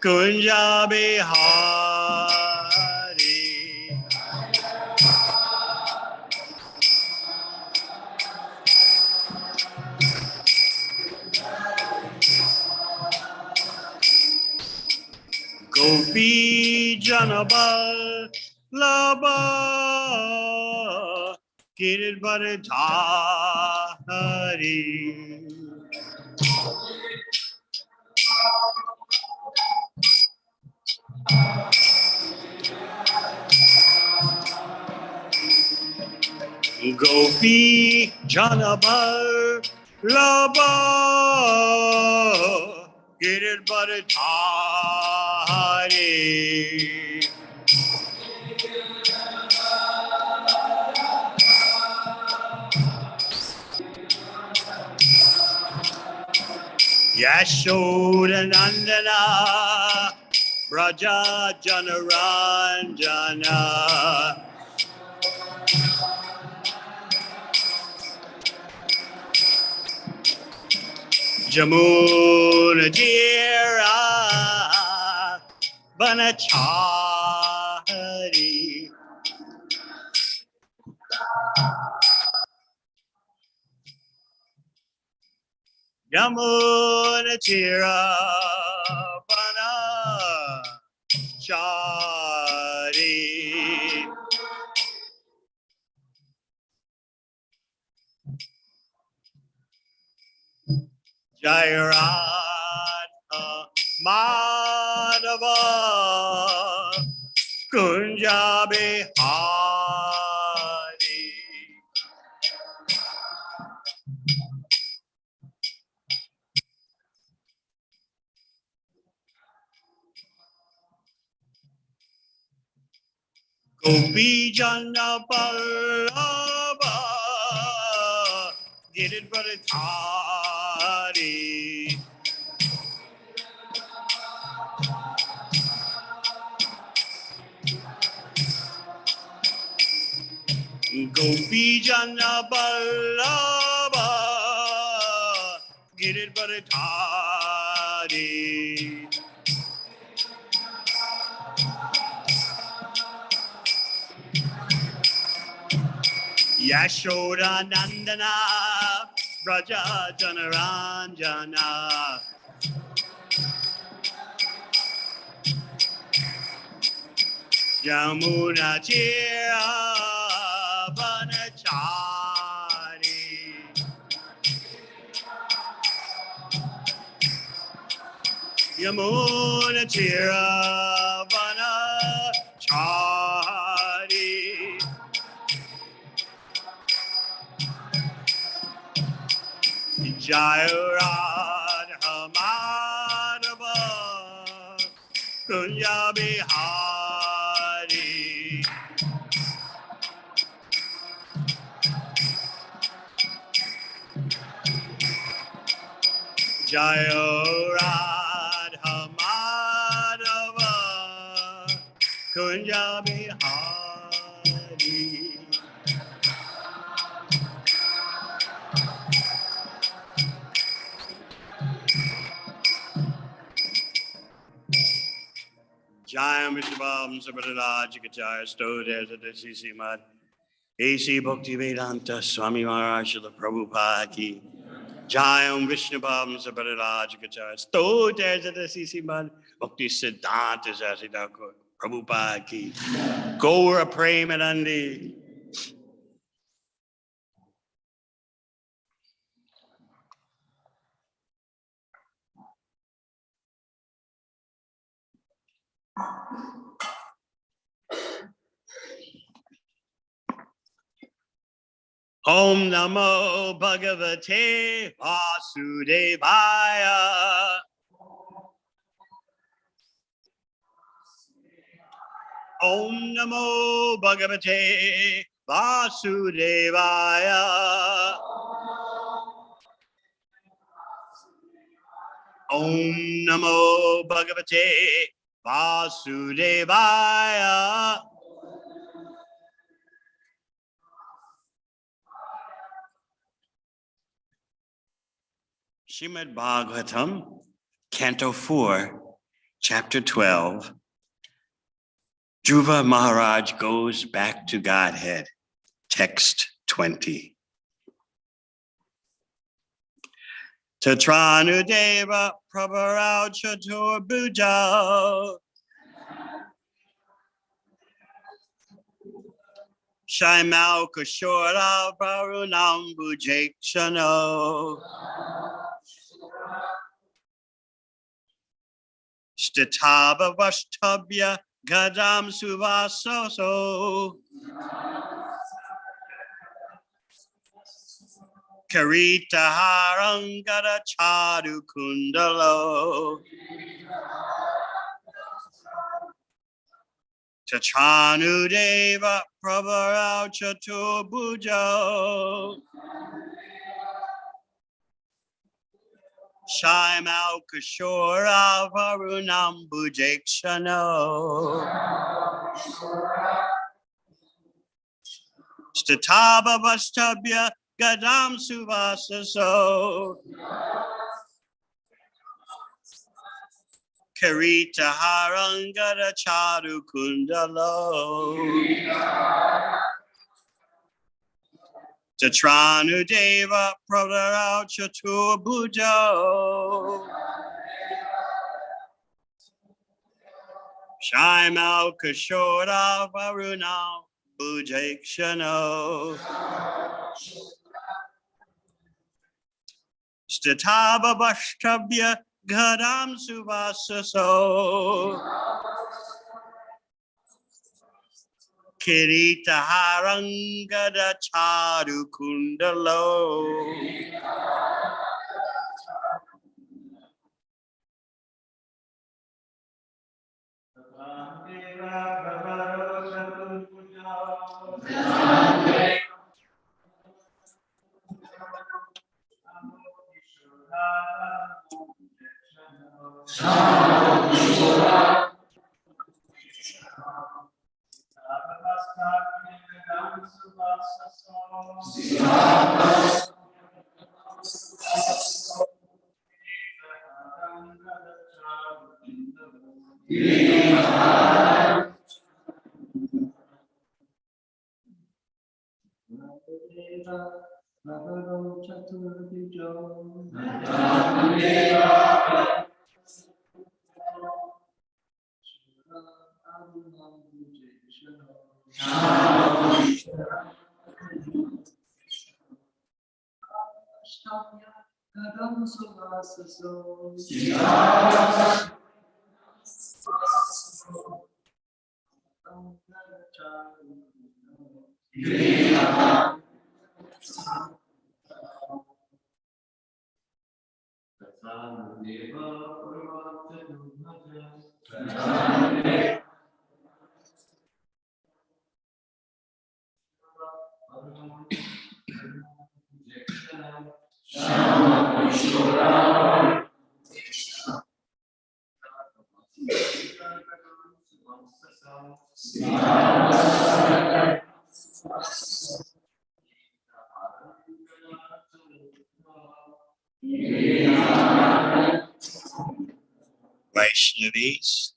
Kunja Bihari. Gopi Janabal Laba Giridvaradhari. Gopi Janabal Laba Giridvaradhari. Yashoda Nandana Braja Janaranjana Jamuna Jira Banachari Jamuna Jira Banachari Jairadha Madhava Kunja Bihari Gopi Jana Ballabha Giridvaradhari Gopi Jana Ballabha Giridvaradhari Yashoda Nandana Braja Janaranjana Jamuna Tira Banachari Yamuna Tira Banachari Jairadha Madhava Kunja Bihari Jairadha Madhava Kunja Bihari Jayam Vishabam Sabharajikachaya Stodes at the CC Mad AC Bhakti Vedanta Swami Maharaj the Prabhupada ki Jayam Vishnubham Sabharajikachaya Stodes at the CC Mad Bhakti Siddhanta Sasidako Prabhupada ki Gaura Premanandi. Om Namo Bhagavate Vasudevaya. Om Namo Bhagavate Vasudevaya. Om Namo Bhagavate Vasudevaya. Srimad Bhagavatam, Canto 4, Chapter 12, Dhruva Maharaj goes back to Godhead, text 20. Tatranudeva Prabharao Chaturbhuja Shaimau Kashora Varunam Bhujakshano Statava Vashtabhya Gadam Suvasoso Karita Harangada Chadu Kundalo Tatranudeva Prabharao Chaturbhuja Shaimau Kashora Varunam Bhujakshano Statava Vastabhya Gadam Suvasaso Karita Harangada Chadu Kundalo Tatranudeva Prabharao Chaturbhuja Shaimau Kashora Varunam Bhujakshano Statava Vashtabhya Gadam Suvasaso Kirita Harangada Chadu Kundalo Vaishnavis.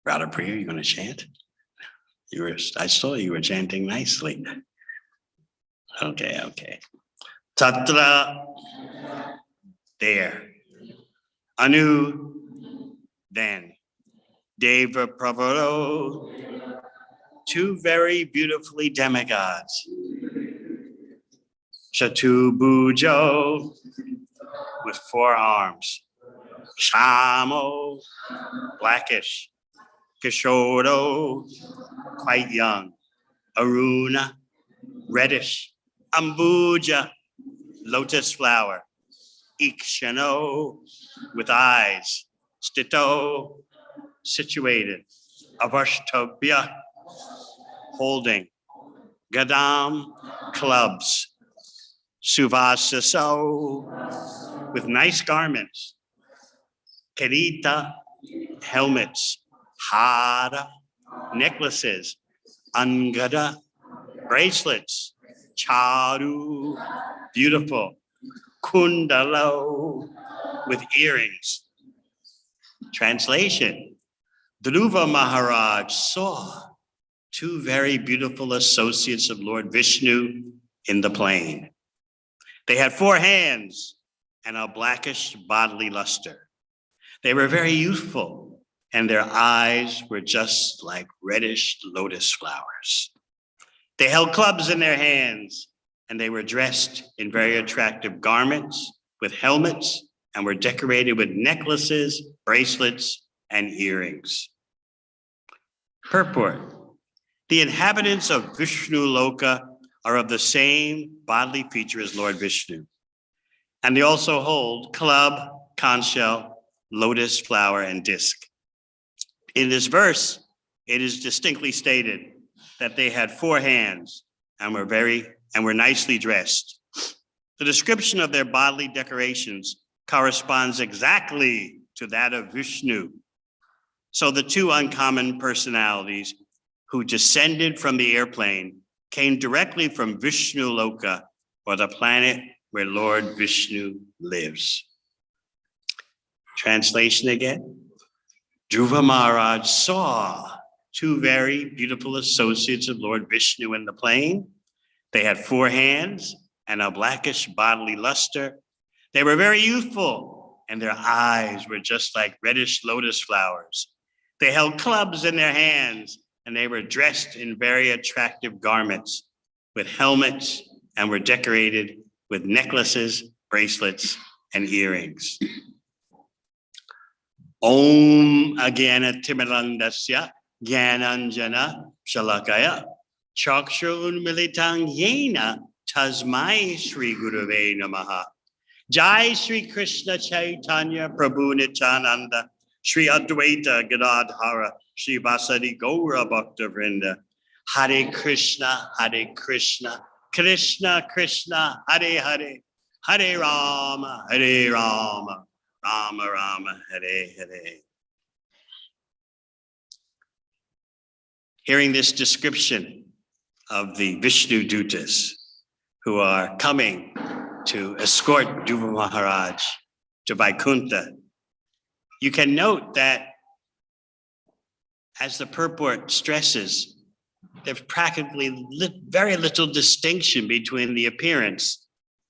Radha Priya, you going to chant? I saw you were chanting nicely. Okay. Tatra, there. Anu, then. Deva Pravaro, two very beautifully demigods. Chatubujo, with 4 arms. Shamo, blackish. Kishodo, quite young. Aruna, reddish. Ambuja, lotus flower. Ikshano, with eyes. Stito, situated. Avashtobhya, holding. Gadam, clubs. Suvasaso, with nice garments. Kerita, helmets. Hara, necklaces. Angada, bracelets. Charu, beautiful. Kundalo, with earrings. Translation: Dhruva Maharaj saw 2 very beautiful associates of Lord Vishnu in the plain. They had 4 hands and a blackish bodily luster. They were very youthful, and their eyes were just like reddish lotus flowers. They held clubs in their hands, and they were dressed in very attractive garments with helmets and were decorated with necklaces, bracelets, and earrings. Purport: the inhabitants of Vishnu Loka are of the same bodily feature as Lord Vishnu. And they also hold club, conch shell, lotus flower, and disc. In this verse, it is distinctly stated that they had 4 hands and were nicely dressed. The description of their bodily decorations corresponds exactly to that of Vishnu. So the 2 uncommon personalities who descended from the airplane came directly from Vishnu Loka, or the planet where Lord Vishnu lives. Translation again. Dhruva Maharaj saw 2 very beautiful associates of Lord Vishnu in the plain. They had 4 hands and a blackish bodily luster. They were very youthful, and their eyes were just like reddish lotus flowers. They held clubs in their hands, and they were dressed in very attractive garments with helmets and were decorated with necklaces, bracelets, and earrings. Om Agana Timirandasya Gyananjana Shalakaya Chakshun Militang Yena Tasmai Sri Gurave Namaha. Jai Sri Krishna Chaitanya Prabhu Nityananda Sri Advaita Gadadhara Sri Vasadi Gaura Bhakta Vrinda. Hare Krishna, Krishna Krishna, Hare Hare, Hare Rama, Rama Rama, Hare Hare. Hearing this description of the Vishnu Dutas who are coming to escort Dhruva Maharaj to Vaikuntha, you can note that, as the purport stresses, there's practically very little distinction between the appearance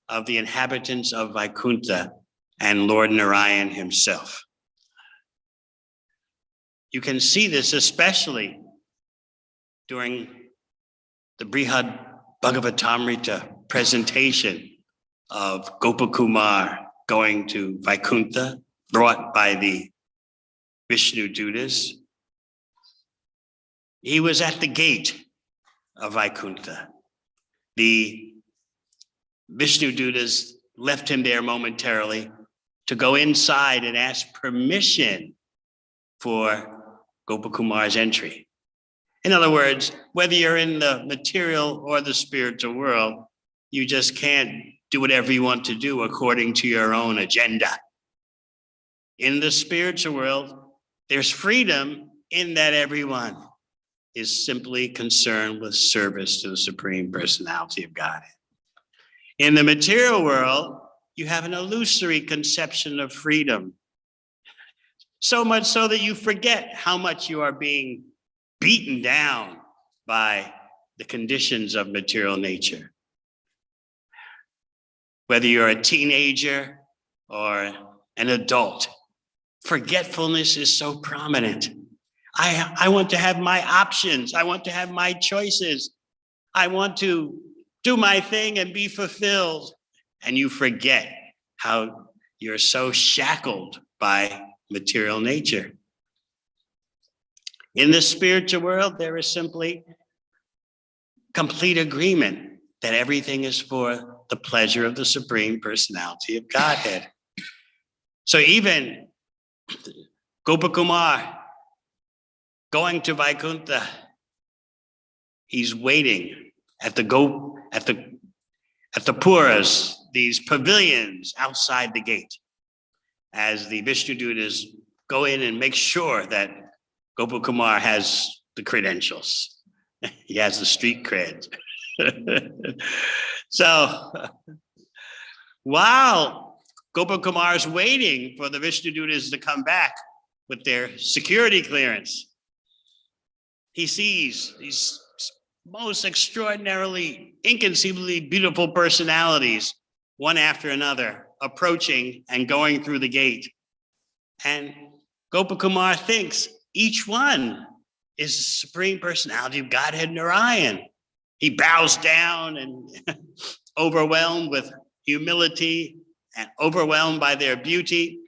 of the inhabitants of Vaikuntha and Lord Narayan himself. You can see this especially during the Brihad Bhagavatamrita presentation of Gopakumar going to Vaikuntha, brought by the Vishnu Dutas. He was at the gate of Vaikuntha. The Vishnu Dutas left him there momentarily to go inside and ask permission for Gopakumar's entry. In other words, whether you're in the material or the spiritual world, you just can't do whatever you want to do according to your own agenda. In the spiritual world, there's freedom in that everyone is simply concerned with service to the Supreme Personality of Godhead. In the material world, you have an illusory conception of freedom, so much so that you forget how much you are being beaten down by the conditions of material nature. Whether you're a teenager or an adult, forgetfulness is so prominent. I want to have my options. I want to have my choices. I want to do my thing and be fulfilled. And you forget how you're so shackled by material nature. In the spiritual world, there is simply complete agreement that everything is for the pleasure of the Supreme Personality of Godhead. So even Gopakumar going to Vaikuntha, he's waiting at the puras, these pavilions outside the gate, as the Vishnudutas go in and make sure that Gopakumar has the credentials. He has the street cred. So while Gopakumar is waiting for the Vishnudutas to come back with their security clearance, he sees these most extraordinarily, inconceivably beautiful personalities, one after another, approaching and going through the gate. And Gopakumar thinks each one is the Supreme Personality of Godhead Narayan. He bows down and overwhelmed with humility and overwhelmed by their beauty.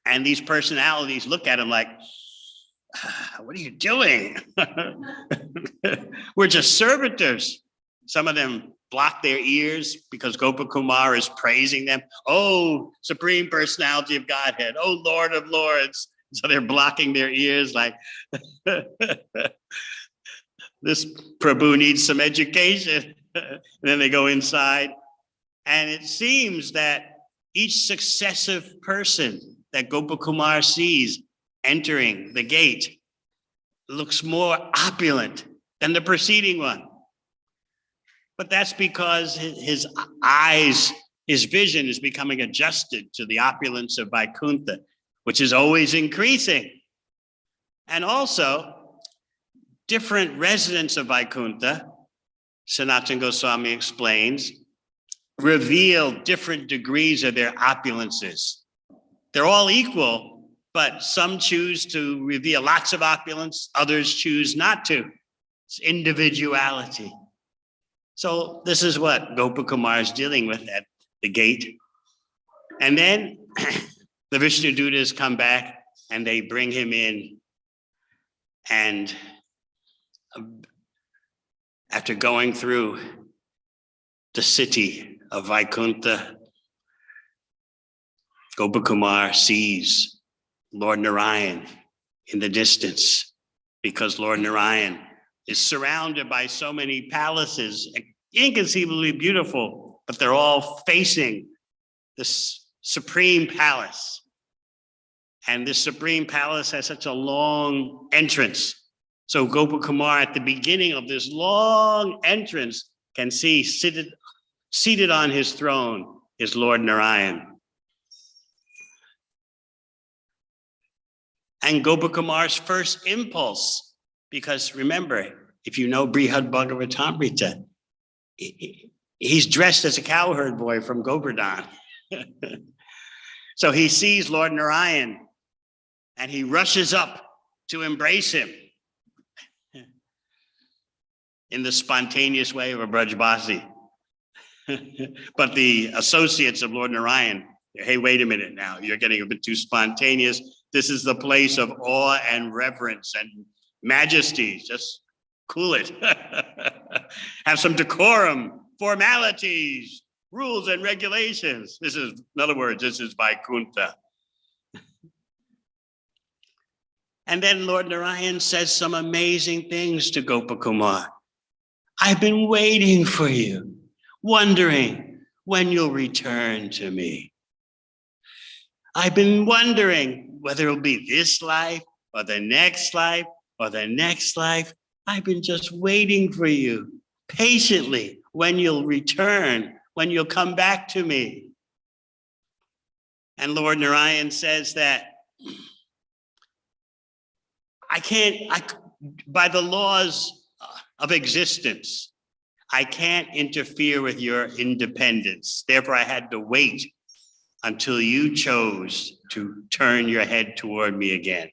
And these personalities look at him like, what are you doing? We're just servitors. Some of them block their ears because Gopakumar is praising them. Oh, Supreme Personality of Godhead. Oh, Lord of Lords. So they're blocking their ears like, this Prabhu needs some education. And then they go inside. And it seems that each successive person that Gopakumar sees entering the gate looks more opulent than the preceding one. But that's because his eyes, his vision is becoming adjusted to the opulence of Vaikuntha, which is always increasing. And also, different residents of Vaikuntha, Sanatana Goswami explains, reveal different degrees of their opulences. They're all equal, but some choose to reveal lots of opulence, others choose not to. It's individuality. So this is what Gopakumar is dealing with at the gate. And then the Vishnudutas come back and they bring him in. And after going through the city of Vaikuntha, Gopakumar sees Lord Narayan in the distance, because Lord Narayan is surrounded by so many palaces, inconceivably beautiful, but they're all facing this supreme palace. And this supreme palace has such a long entrance. So Gopakumar at the beginning of this long entrance can see seated on his throne is Lord Narayan. And Gopakumar's first impulse, because remember, if you know Brihad Bhagavatamrita, he's dressed as a cowherd boy from Govardhan. So he sees Lord Narayan and he rushes up to embrace him in the spontaneous way of a Brajbasi. But the associates of Lord Narayan, hey, wait a minute now, you're getting a bit too spontaneous. This is the place of awe and reverence and majesty. Just cool it. Have some decorum, formalities, rules and regulations. This is, in other words, this is Vaikuntha. And then Lord Narayan says some amazing things to Gopakumar. I've been waiting for you, wondering when you'll return to me. I've been wondering whether it'll be this life or the next life or the next life. I've been just waiting for you patiently when you'll return, when you'll come back to me. And Lord Narayan says that by the laws of existence. I can't interfere with your independence. Therefore, I had to wait until you chose to turn your head toward me again.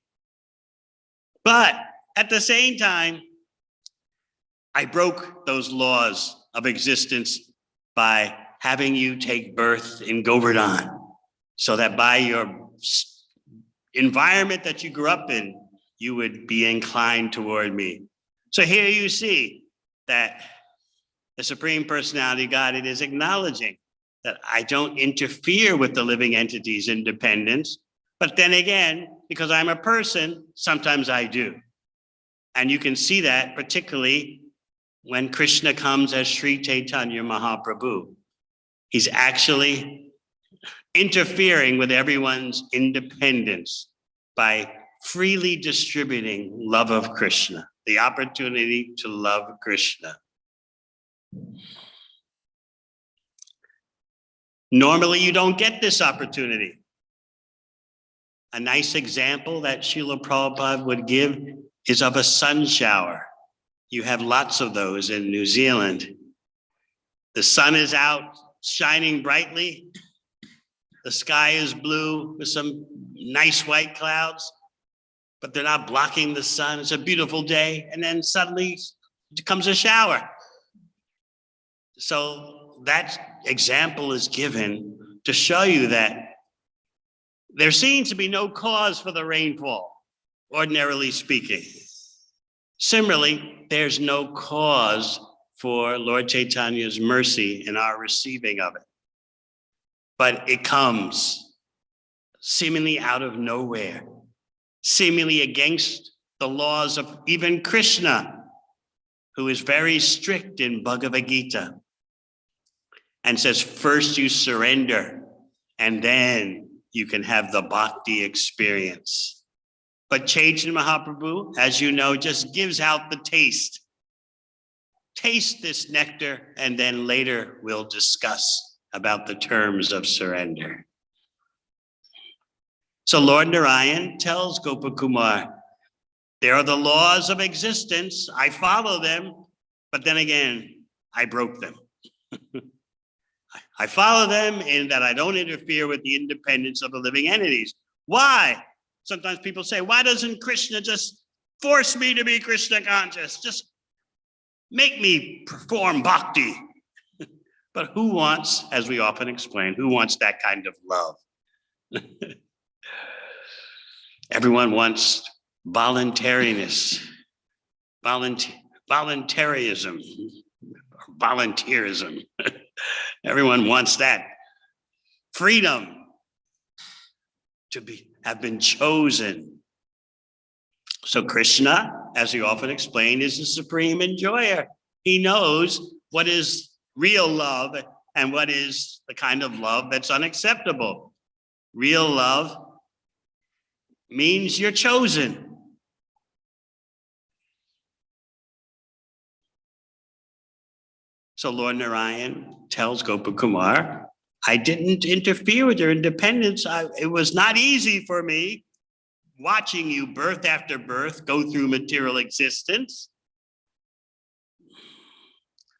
But at the same time, I broke those laws of existence by having you take birth in Govardhan, so that by your environment that you grew up in, you would be inclined toward me. So here you see that the Supreme Personality of God, it is acknowledging that I don't interfere with the living entity's independence, but then again, because I'm a person, sometimes I do. And you can see that particularly when Krishna comes as Sri Chaitanya Mahaprabhu. He's actually interfering with everyone's independence by freely distributing love of Krishna, the opportunity to love Krishna. Normally, you don't get this opportunity. A nice example that Srila Prabhupada would give is of a sun shower. You have lots of those in New Zealand. The sun is out, shining brightly. The sky is blue with some nice white clouds, but they're not blocking the sun. It's a beautiful day, and then suddenly comes a shower. So that example is given to show you that there seems to be no cause for the rainfall, ordinarily speaking. Similarly, there's no cause for Lord Chaitanya's mercy in our receiving of it. But it comes seemingly out of nowhere, seemingly against the laws of even Krishna, who is very strict in Bhagavad Gita, and says, first you surrender, and then you can have the bhakti experience. But Chaitanya Mahaprabhu, as you know, just gives out the taste. Taste this nectar, and then later we'll discuss about the terms of surrender. So Lord Narayan tells Gopakumar, there are the laws of existence. I follow them, but then again, I broke them. I follow them in that I don't interfere with the independence of the living entities. Why? Sometimes people say, why doesn't Krishna just force me to be Krishna conscious? Just make me perform bhakti. But who wants, as we often explain, who wants that kind of love? Everyone wants voluntariness, voluntarism, volunteerism. Everyone wants that freedom to have been chosen. So Krishna, as we often explain, is the supreme enjoyer. He knows what is real love and what is the kind of love that's unacceptable. Real love means you're chosen. So Lord Narayan tells Gopakumar, I didn't interfere with your independence. It was not easy for me watching you birth after birth go through material existence.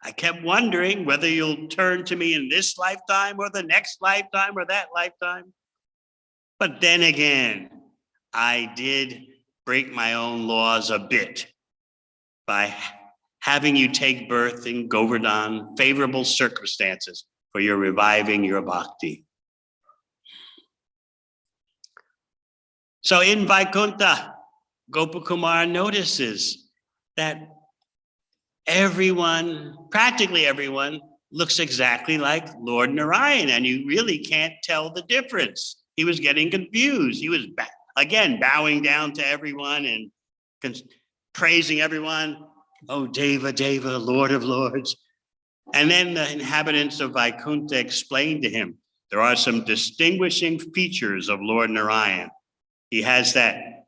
I kept wondering whether you'll turn to me in this lifetime or the next lifetime or that lifetime. But then again, I did break my own laws a bit by having you take birth in Govardhan, favorable circumstances for your reviving your bhakti. So in Vaikuntha, Gopakumar notices that everyone, practically everyone, looks exactly like Lord Narayan, and you really can't tell the difference. He was getting confused. He was, again, bowing down to everyone and praising everyone. Oh, Deva, Deva, Lord of Lords. And then the inhabitants of Vaikuntha explained to him, there are some distinguishing features of Lord Narayan. He has that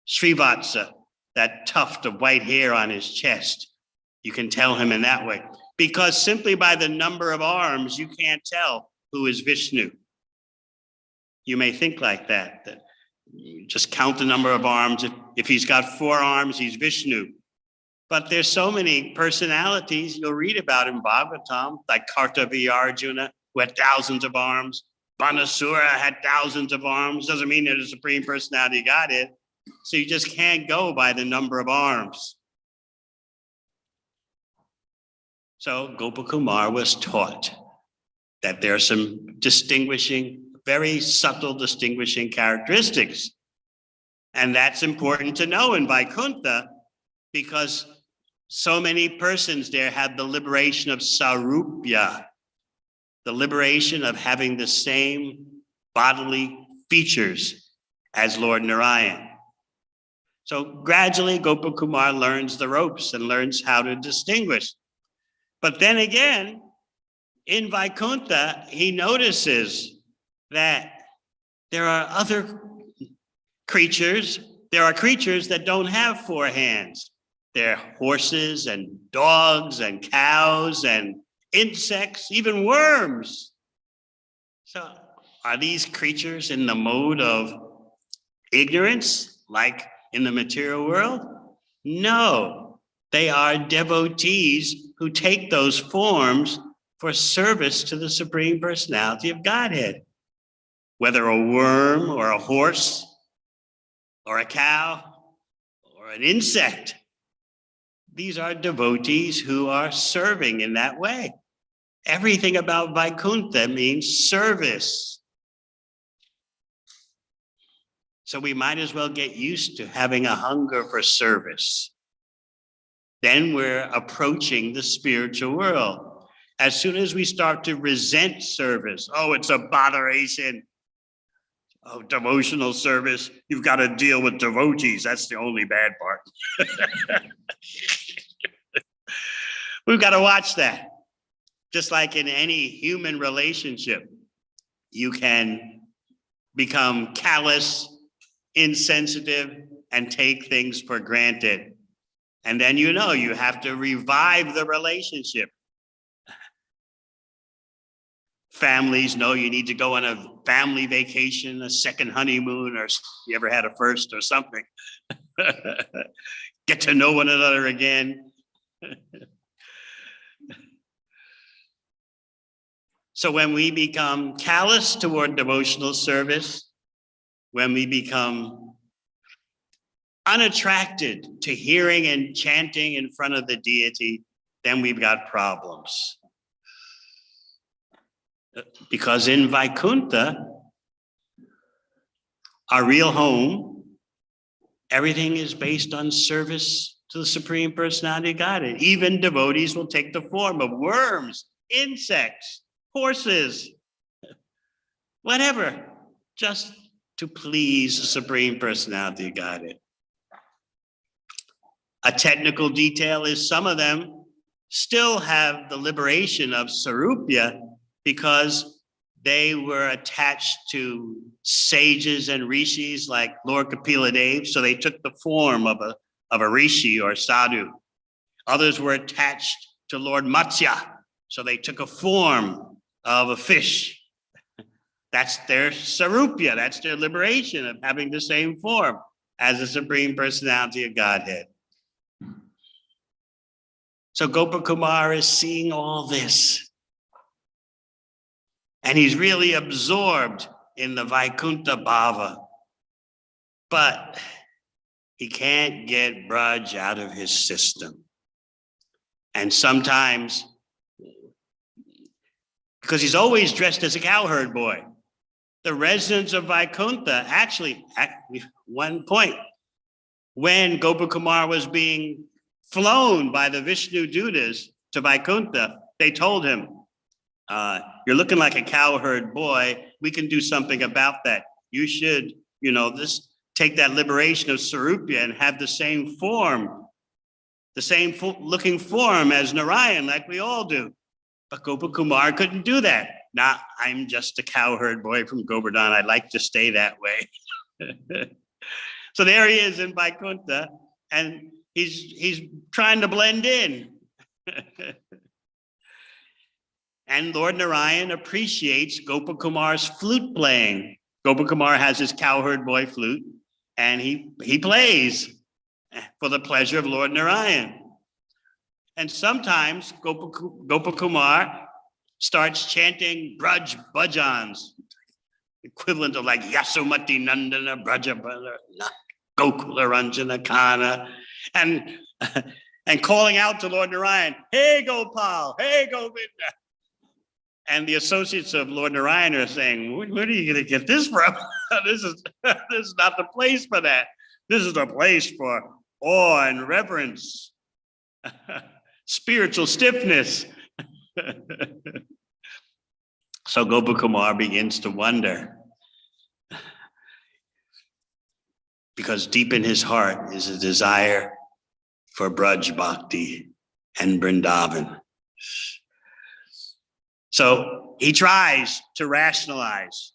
Srivatsa, that tuft of white hair on his chest. You can tell him in that way. Because simply by the number of arms, you can't tell who is Vishnu. You may think like that you just count the number of arms. If he's got 4 arms, he's Vishnu. But there's so many personalities you'll read about in Bhagavatam, like Kartavya who had thousands of arms. Banasura had thousands of arms. Doesn't mean they're the Supreme Personality of Godhead. So you just can't go by the number of arms. So Gopakumar was taught that there are some very subtle distinguishing characteristics. And that's important to know in Vaikuntha, because so many persons there have the liberation of sarupya, the liberation of having the same bodily features as Lord Narayan. So gradually Gopakumar learns the ropes and learns how to distinguish. But then again, in Vaikuntha, he notices that there are other creatures. There are creatures that don't have four hands. There are horses and dogs and cows and insects, even worms. So are these creatures in the mode of ignorance, like in the material world? No, they are devotees who take those forms for service to the Supreme Personality of Godhead. Whether a worm or a horse or a cow or an insect, these are devotees who are serving in that way. Everything about Vaikuntha means service. So we might as well get used to having a hunger for service. Then we're approaching the spiritual world. As soon as we start to resent service, oh, it's a botheration. Oh, devotional service, you've got to deal with devotees. That's the only bad part. We've got to watch that. Just like in any human relationship, you can become callous, insensitive, and take things for granted. And then you have to revive the relationship. Families know you need to go on a family vacation, a second honeymoon, or you ever had a first or something. Get to know one another again. So when we become callous toward devotional service, when we become unattracted to hearing and chanting in front of the deity, then we've got problems. Because in Vaikuntha, our real home, everything is based on service to the Supreme Personality of Godhead. Even devotees will take the form of worms, insects, horses, whatever, just to please the Supreme Personality of Godhead. A technical detail is some of them still have the liberation of Sarupya because they were attached to sages and rishis like Lord Kapila Dev, so they took the form of a rishi or sadhu. Others were attached to Lord Matsya, so they took a form of a fish. That's their sarupya, that's their liberation of having the same form as the Supreme Personality of Godhead. So Gopakumar is seeing all this. And he's really absorbed in the Vaikuntha Bhava. But he can't get Braj out of his system. And sometimes, because he's always dressed as a cowherd boy, the residents of Vaikuntha, actually, at one point, when Gopakumar was being flown by the Vishnu Dutas to Vaikuntha, they told him, you're looking like a cowherd boy. We can do something about that. You should, take that liberation of Sarupya and have the same form, the same looking form as Narayan, like we all do. But Gopakumar couldn't do that. Nah, I'm just a cowherd boy from Govardhan. I'd like to stay that way. So there he is in Vaikuntha, and he's trying to blend in. And Lord Narayan appreciates Gopakumar's flute playing. Gopakumar has his cowherd boy flute, and he plays for the pleasure of Lord Narayan. And sometimes Gopakumar starts chanting Braj bhajans, equivalent of like Yasumati Nandana Braja Gokula Ranjana Kana, and calling out to Lord Narayan, hey Gopal, hey Govinda. And the associates of Lord Narayan are saying, where are you going to get this from? This is not the place for that. This is the place for awe and reverence, spiritual stiffness. So Gopakumar begins to wonder, because deep in his heart is a desire for Braj Bhakti and Vrindavan. So he tries to rationalize.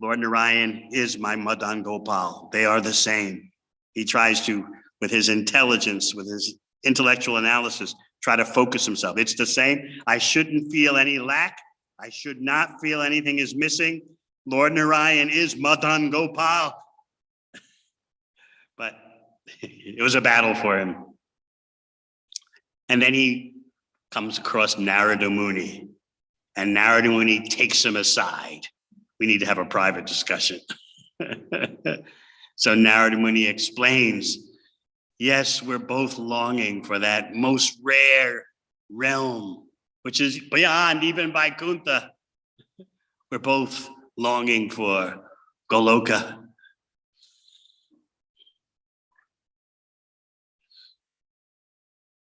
Lord Narayan is my Madan Gopal. They are the same. He tries to, with his intelligence, with his intellectual analysis, try to focus himself. It's the same. I shouldn't feel any lack. I should not feel anything is missing. Lord Narayan is Madan Gopal. But it was a battle for him. And then he comes across Narada Muni, and Narada Muni takes him aside. We need to have a private discussion. So Narada Muni explains, yes, we're both longing for that most rare realm, which is beyond even Vaikuntha. We're both longing for Goloka.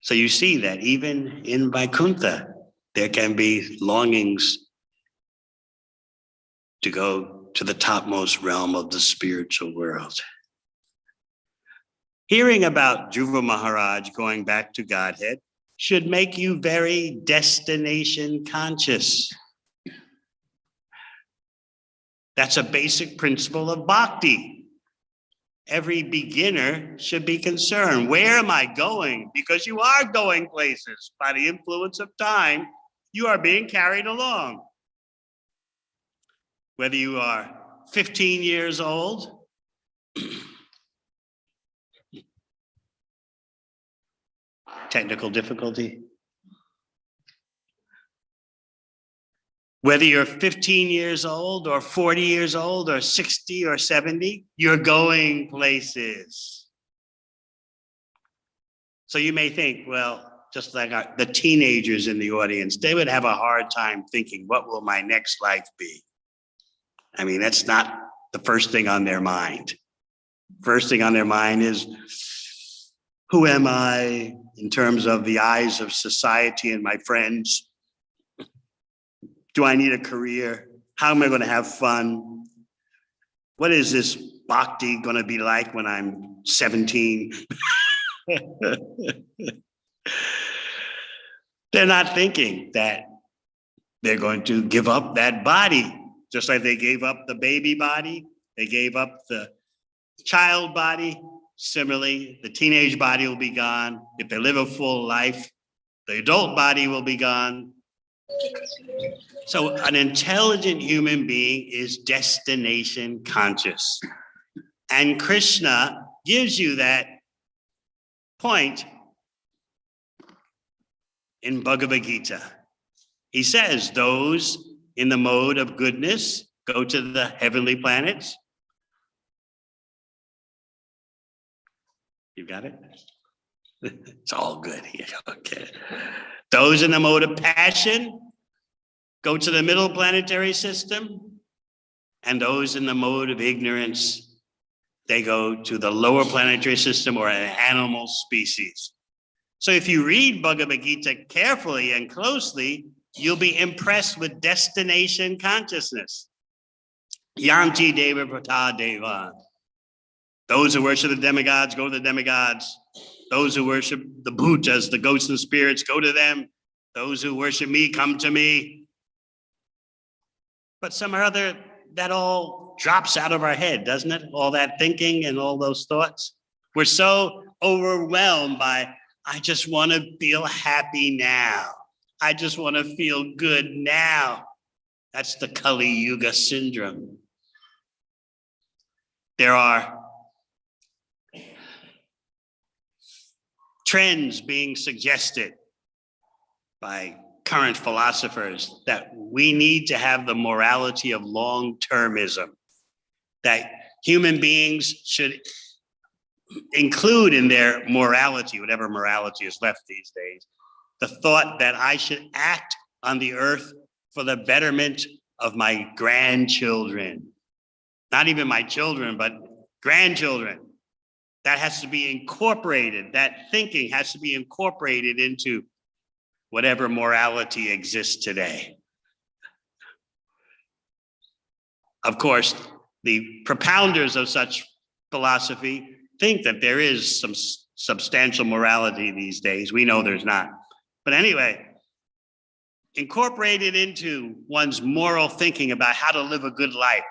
So you see that even in Vaikuntha, there can be longings to go to the topmost realm of the spiritual world. Hearing about Dhruva Maharaj going back to Godhead should make you very destination conscious. That's a basic principle of bhakti. Every beginner should be concerned. Where am I going? Because you are going places. By the influence of time, you are being carried along. Whether you are 15 years old, technical difficulty. Whether you're 15 years old or 40 years old or 60 or 70, you're going places. So you may think, well, just like the teenagers in the audience, they would have a hard time thinking, what will my next life be? I mean, that's not the first thing on their mind. First thing on their mind is, who am I in terms of the eyes of society and my friends? Do I need a career? How am I going to have fun? What is this bhakti going to be like when I'm 17? They're not thinking that they're going to give up that body, just like they gave up the baby body, they gave up the child body. Similarly, the teenage body will be gone. If they live a full life, the adult body will be gone. So an intelligent human being is destination conscious. And Krishna gives you that point in Bhagavad Gita. He says, those in the mode of goodness go to the heavenly planets. You got it? It's all good here. Okay. Those in the mode of passion go to the middle planetary system, and those in the mode of ignorance, they go to the lower planetary system or an animal species. So if you read Bhagavad Gita carefully and closely, you'll be impressed with destination consciousness. Yanti Deva Prata Deva. Those who worship the demigods go to the demigods. Those who worship the bhutas, the ghosts and spirits, go to them. Those who worship me come to me. But some or other, that all drops out of our head, doesn't it? All that thinking and all those thoughts. We're so overwhelmed by, I just want to feel happy now. I just want to feel good now. That's the Kali Yuga syndrome. There are trends being suggested by current philosophers that we need to have the morality of long-termism, that human beings should include in their morality, whatever morality is left these days, the thought that I should act on the earth for the betterment of my grandchildren. Not even my children, but grandchildren. That has to be incorporated. That thinking has to be incorporated into whatever morality exists today. Of course, the propounders of such philosophy think that there is some substantial morality these days. We know there's not. But anyway, incorporated into one's moral thinking about how to live a good life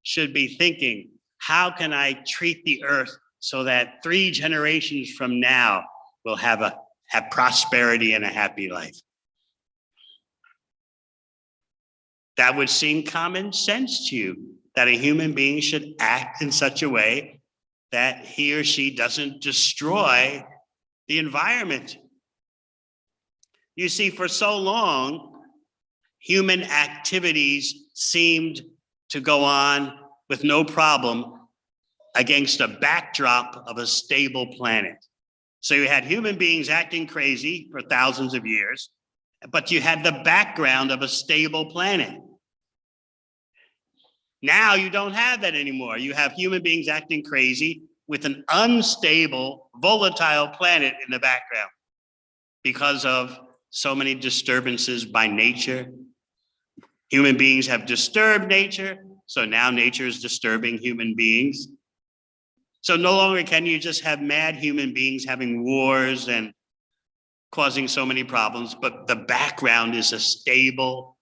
should be thinking, how can I treat the earth so that 3 generations from now will have prosperity and a happy life? That would seem common sense to you, that a human being should act in such a way that he or she doesn't destroy the environment. You see, for so long, human activities seemed to go on with no problem against a backdrop of a stable planet. So you had human beings acting crazy for thousands of years, but you had the background of a stable planet. Now you don't have that anymore. You have human beings acting crazy with an unstable, volatile planet in the background because of so many disturbances by nature. Human beings have disturbed nature, so now nature is disturbing human beings. So no longer can you just have mad human beings having wars and causing so many problems, but the background is a stable,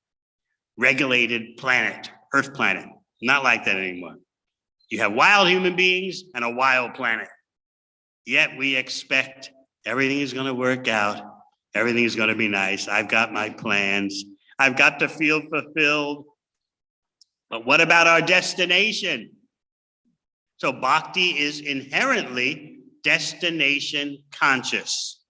regulated planet, Earth planet. Not like that anymore. You have wild human beings and a wild planet. Yet we expect everything is going to work out. Everything is going to be nice. I've got my plans. I've got to feel fulfilled. But what about our destination? So bhakti is inherently destination conscious.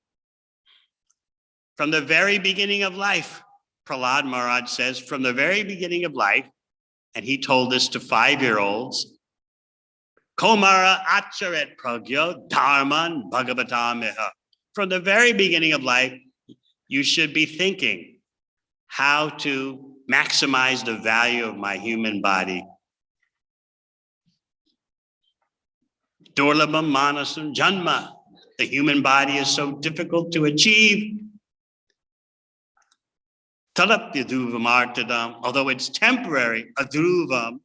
From the very beginning of life, Prahlad Maharaj says, from the very beginning of life, and he told this to 5-year-olds, Komara acharet pragyo dharman bhagavatameha. From the very beginning of life, you should be thinking how to maximize the value of my human body. Durlabham manasam janma. The human body is so difficult to achieve. Talapyadhuvam artadam. Although it's temporary, adhruvam,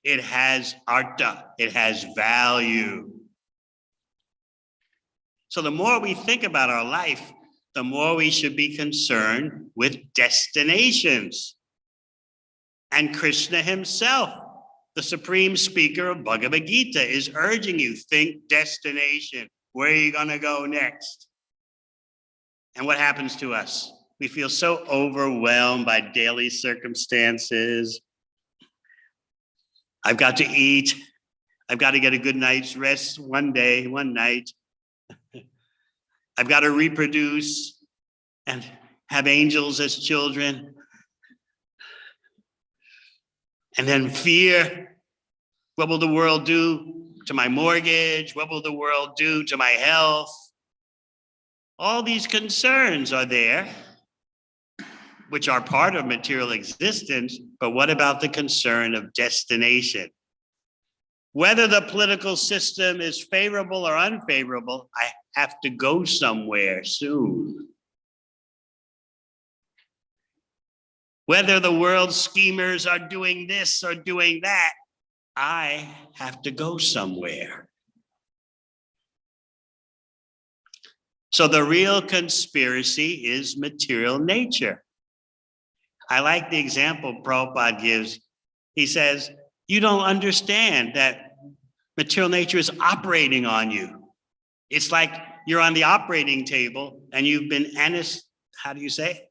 it has arta, it has value. So the more we think about our life, the more we should be concerned with destinations. And Krishna himself, the supreme speaker of Bhagavad Gita, is urging you, think destination. Where are you going to go next? And what happens to us? We feel so overwhelmed by daily circumstances. I've got to eat. I've got to get a good night's rest one night. I've got to reproduce and have angels as children. And then fear. What will the world do to my mortgage? What will the world do to my health? All these concerns are there, which are part of material existence, but what about the concern of destination? Whether the political system is favorable or unfavorable, I have to go somewhere soon. Whether the world schemers are doing this or doing that, I have to go somewhere. So the real conspiracy is material nature. I like the example Prabhupada gives. He says, you don't understand that material nature is operating on you. It's like you're on the operating table and you've been how do you say?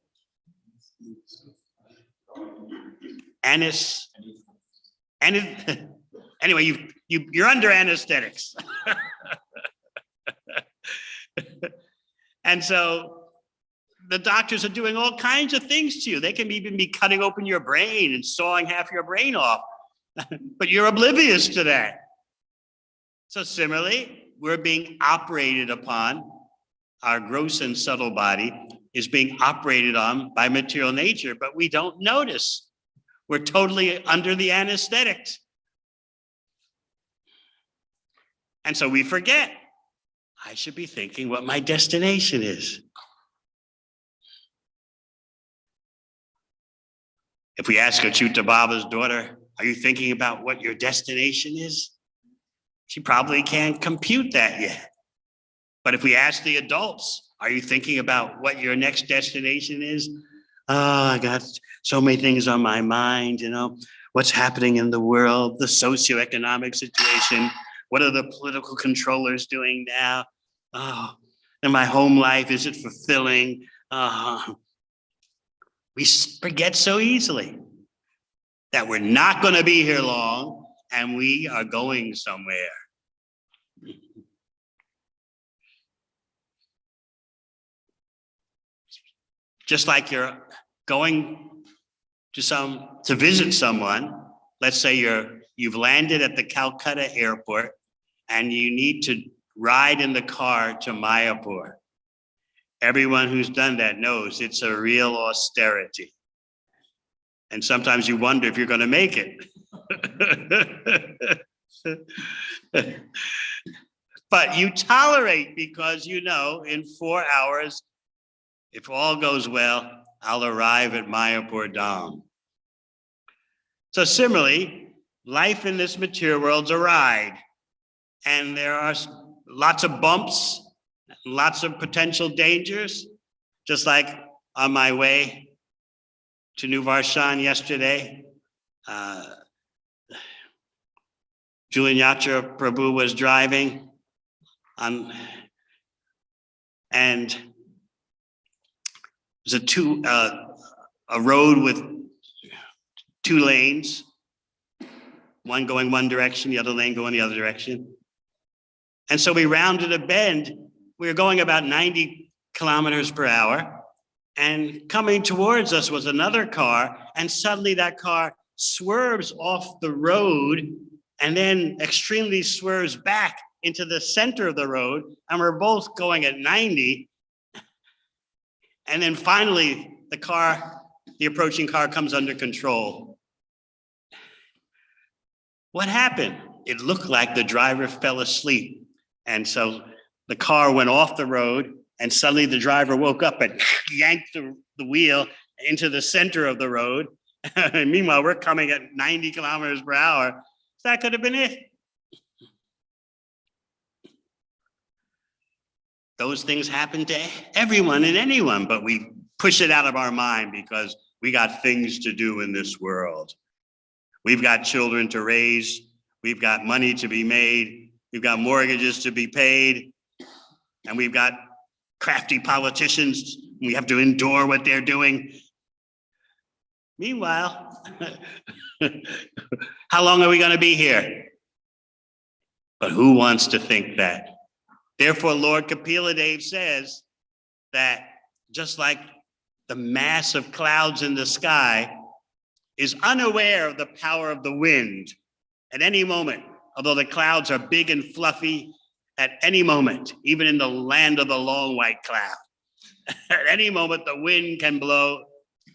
Anyway, you're under anesthetics. And so the doctors are doing all kinds of things to you. They can even be cutting open your brain and sawing half your brain off, but you're oblivious to that. So similarly, we're being operated upon. Our gross and subtle body is being operated on by material nature, but we don't notice. We're totally under the anesthetics. And so we forget. I should be thinking what my destination is. If we ask Achyuta Baba's daughter, are you thinking about what your destination is? She probably can't compute that yet. But if we ask the adults, are you thinking about what your next destination is? Oh, I got so many things on my mind, what's happening in the world, the socioeconomic situation, what are the political controllers doing now? Oh, and my home life, is it fulfilling? We forget so easily that we're not going to be here long and we are going somewhere. Just like you're going to visit someone, let's say you've landed at the Calcutta airport and you need to ride in the car to Mayapur. Everyone who's done that knows it's a real austerity. And sometimes you wonder if you're going to make it. But you tolerate because in 4 hours, if all goes well, I'll arrive at Mayapur Dham. So similarly, life in this material world's a ride. And there are lots of bumps, lots of potential dangers, just like on my way to New Varshan yesterday. Julian Yatra Prabhu was driving and there's a road with 2 lanes, one going one direction, the other lane going the other direction. And so we rounded a bend. We were going about 90 kilometers per hour, and coming towards us was another car, and suddenly that car swerves off the road and then extremely swerves back into the center of the road, and we're both going at 90. And then finally, the approaching car comes under control. What happened? It looked like the driver fell asleep. And so the car went off the road, and suddenly the driver woke up and yanked the wheel into the center of the road. And meanwhile, we're coming at 90 kilometers per hour. So that could have been it. Those things happen to everyone and anyone, but we push it out of our mind because we got things to do in this world. We've got children to raise. We've got money to be made. We've got mortgages to be paid. And we've got crafty politicians. We have to endure what they're doing. Meanwhile, how long are we going to be here? But who wants to think that? Therefore, Lord Kapila Dev says that just like the mass of clouds in the sky is unaware of the power of the wind at any moment, although the clouds are big and fluffy at any moment, even in the land of the long white cloud. At any moment, the wind can blow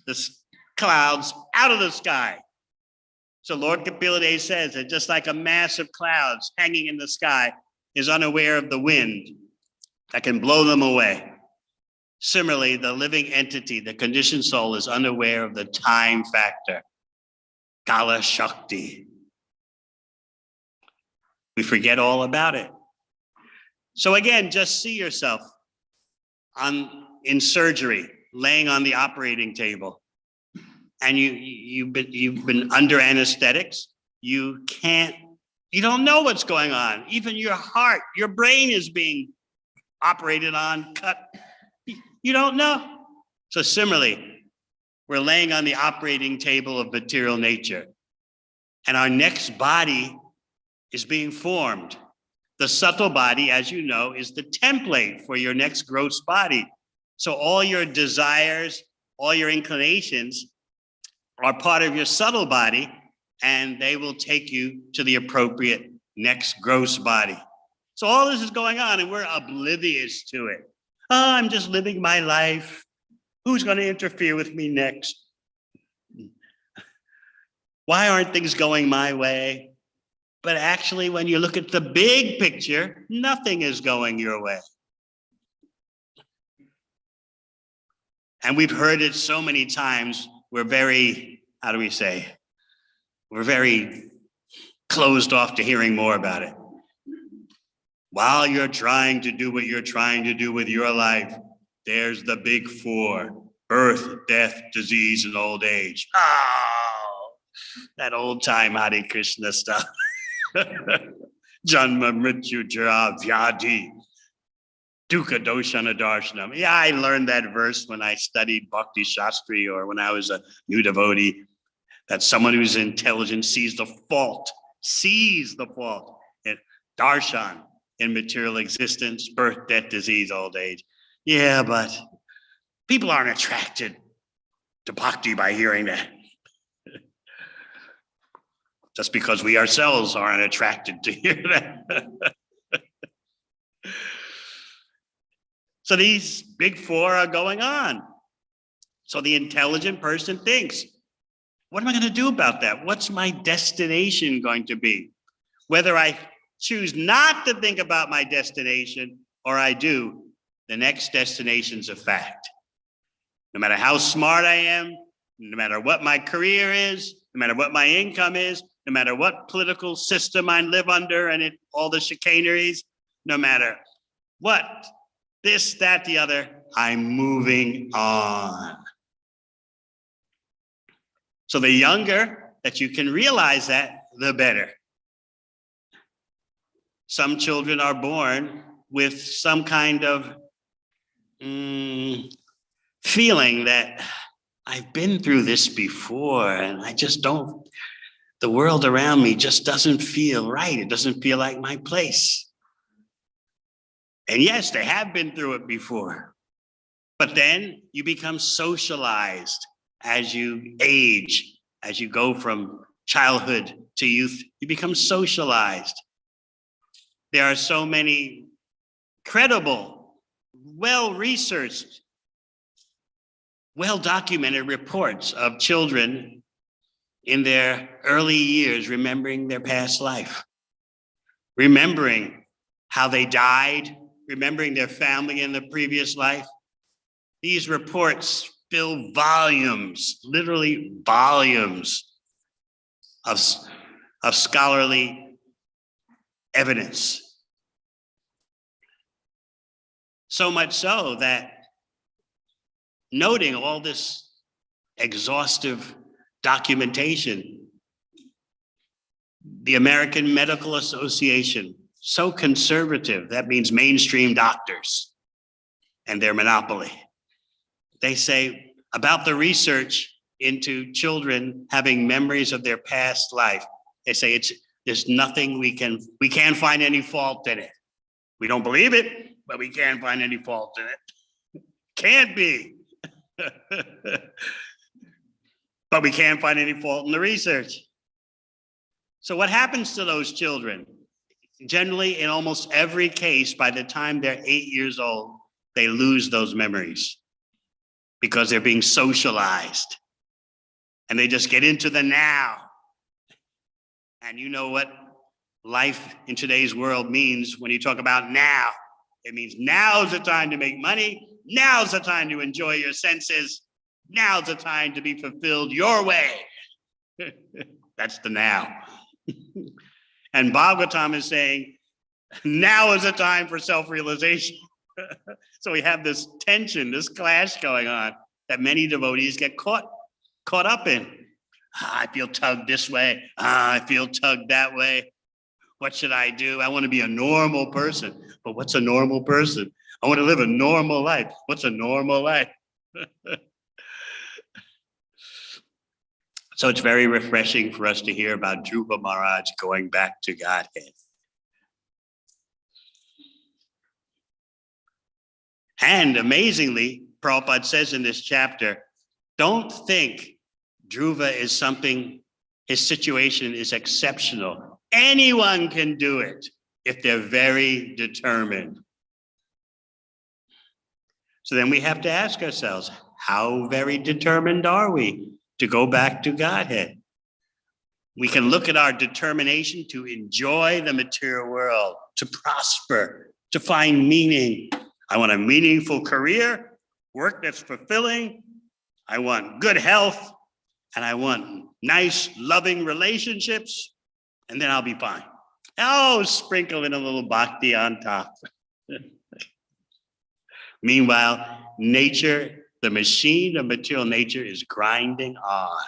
the clouds out of the sky. So Lord Kapila Dev says that just like a mass of clouds hanging in the sky is unaware of the wind that can blow them away. Similarly, the living entity, the conditioned soul, is unaware of the time factor, Kala Shakti. We forget all about it. So again, just see yourself in surgery, laying on the operating table, and you've been under anesthetics. You don't know what's going on. Even your heart, your brain is being operated on, cut. You don't know. So similarly, we're laying on the operating table of material nature, and our next body is being formed. The subtle body, as you know, is the template for your next gross body. So all your desires, all your inclinations are part of your subtle body, and they will take you to the appropriate next gross body. So all this is going on, and we're oblivious to it. Oh, I'm just living my life. Who's going to interfere with me next? Why aren't things going my way? But actually, when you look at the big picture, nothing is going your way. And we've heard it so many times, we're very, how do we say? We're very closed off to hearing more about it. While you're trying to do what you're trying to do with your life, there's the big four: birth, death, disease, and old age. Oh, that old time Hare Krishna stuff. Janma Mrityu Jara Vyadi Dukkha Doshana Darshanam. Yeah, I learned that verse when I studied Bhakti Shastri, or when I was a new devotee, that someone who's intelligent sees the fault in darshan, in material existence, birth, death, disease, old age. Yeah, but people aren't attracted to bhakti by hearing that. Just because we ourselves aren't attracted to hear that. So these big four are going on. So the intelligent person thinks, what am I going to do about that? What's my destination going to be? Whether I choose not to think about my destination or I do, the next destination's a fact. No matter how smart I am, no matter what my career is, no matter what my income is, no matter what political system I live under and all the chicaneries, no matter what, this, that, the other, I'm moving on. So the younger that you can realize that, the better. Some children are born with some kind of feeling that I've been through this before, and I just don't, the world around me just doesn't feel right. It doesn't feel like my place. And yes, they have been through it before. But then you become socialized as you age, as you go from childhood to youth, you become socialized. There are so many credible, well-researched, well-documented reports of children in their early years remembering their past life, remembering how they died, remembering their family in the previous life. These reports fill volumes, literally volumes of scholarly evidence. So much so that noting all this exhaustive documentation, the American Medical Association, so conservative, that means mainstream doctors and their monopoly. They say about the research into children having memories of their past life, they say there's nothing we can't find any fault in it. We don't believe it, but we can't find any fault in it. Can't be. But we can't find any fault in the research. So what happens to those children? Generally, in almost every case, by the time they're 8 years old, they lose those memories because they're being socialized. And they just get into the now. And you know what life in today's world means when you talk about now. It means now's the time to make money. Now's the time to enjoy your senses. Now's the time to be fulfilled your way. That's the now. And Bhagavatam is saying, now is the time for self-realization. So we have this tension, this clash going on that many devotees get caught up in. I feel tugged this way. I feel tugged that way. What should I do? I want to be a normal person. But what's a normal person? I want to live a normal life. What's a normal life? So it's very refreshing for us to hear about Dhruva Maharaj going back to Godhead. And amazingly, Prabhupada says in this chapter, don't think Dhruva is something, his situation is exceptional. Anyone can do it if they're very determined. So then we have to ask ourselves, how very determined are we to go back to Godhead? We can look at our determination to enjoy the material world, to prosper, to find meaning. I want a meaningful career, work that's fulfilling. I want good health, and I want nice, loving relationships, and then I'll be fine. Oh, sprinkle in a little bhakti on top. Meanwhile, nature, the machine of material nature is grinding on.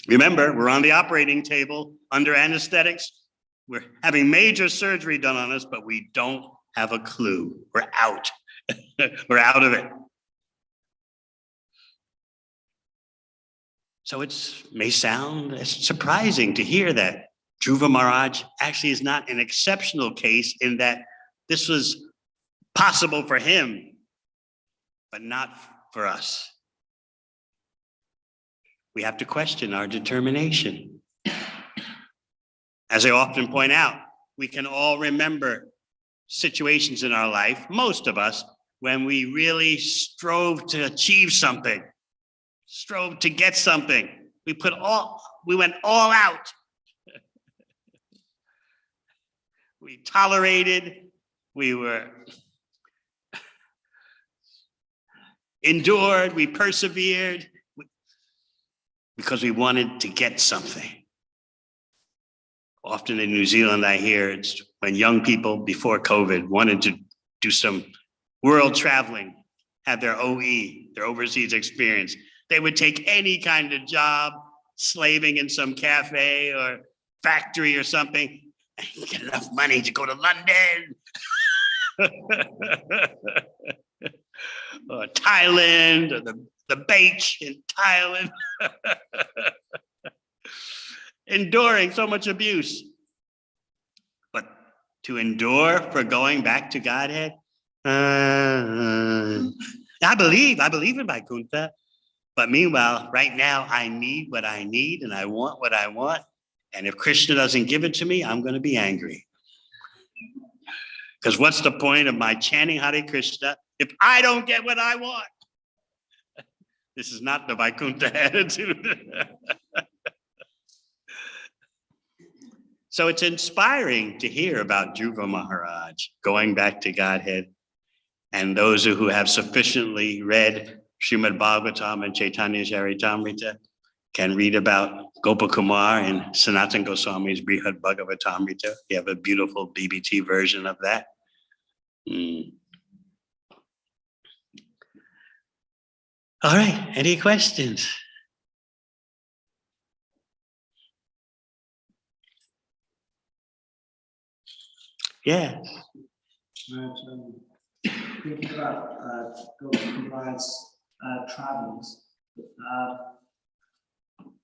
Remember, we're on the operating table under anesthetics. We're having major surgery done on us, but we don't have a clue. We're out. We're out of it. So it may sound surprising to hear that Dhruva Maharaj actually is not an exceptional case in that this was possible for him, but not for us. We have to question our determination. As I often point out, we can all remember situations in our life, most of us, when we really strove to achieve something, strove to get something. We went all out. We tolerated, we were endured, we persevered, because we wanted to get something. Often in New Zealand, I hear it's when young people before COVID wanted to do some world traveling, have their OE, their overseas experience. They would take any kind of job, slaving in some cafe or factory or something, and get enough money to go to London or Thailand or the beach in Thailand. Enduring so much abuse. But to endure for going back to Godhead, I believe in Vaikuntha. But meanwhile, right now, I need what I need and I want what I want. And if Krishna doesn't give it to me, I'm going to be angry. Because what's the point of my chanting Hare Krishna if I don't get what I want? This is not the Vaikuntha attitude. So it's inspiring to hear about Dhruva Maharaj going back to Godhead. And those who have sufficiently read Srimad Bhagavatam and Chaitanya Charitamrita can read about Gopakumar in Sanatana Goswami's Brihad Bhagavatamrita. You have a beautiful BBT version of that. All right, any questions? Yeah. Thinking about Gopakumar's travels,